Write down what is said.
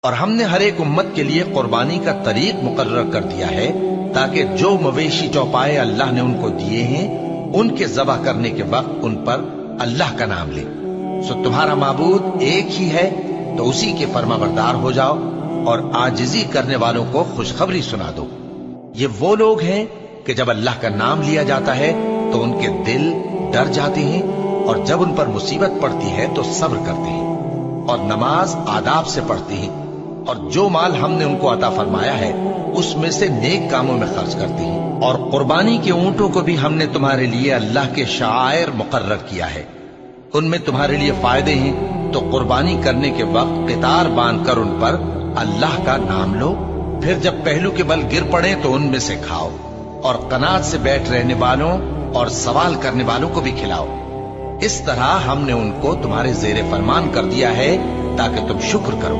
اور ہم نے ہر ایک امت کے لیے قربانی کا طریق مقرر کر دیا ہے تاکہ جو مویشی چوپائے اللہ نے ان کو دیے ہیں ان کے ذبح کرنے کے وقت ان پر اللہ کا نام لے۔ سو تمہارا معبود ایک ہی ہے تو اسی کے فرما بردار ہو جاؤ اور عاجزی کرنے والوں کو خوشخبری سنا دو۔ یہ وہ لوگ ہیں کہ جب اللہ کا نام لیا جاتا ہے تو ان کے دل ڈر جاتے ہیں، اور جب ان پر مصیبت پڑتی ہے تو صبر کرتے ہیں اور نماز آداب سے پڑھتے ہیں، اور جو مال ہم نے ان کو عطا فرمایا ہے اس میں سے نیک کاموں میں خرچ کرتے ہیں۔ اور قربانی کے اونٹوں کو بھی ہم نے تمہارے لیے اللہ کے شعائر مقرر کیا ہے، ان میں تمہارے لیے فائدے ہیں، تو قربانی کرنے کے وقت قطار باندھ کر ان پر اللہ کا نام لو، پھر جب پہلو کے بل گر پڑے تو ان میں سے کھاؤ، اور قناعت سے بیٹھ رہنے والوں اور سوال کرنے والوں کو بھی کھلاؤ۔ اس طرح ہم نے ان کو تمہارے زیر فرمان کر دیا ہے تاکہ تم شکر کرو۔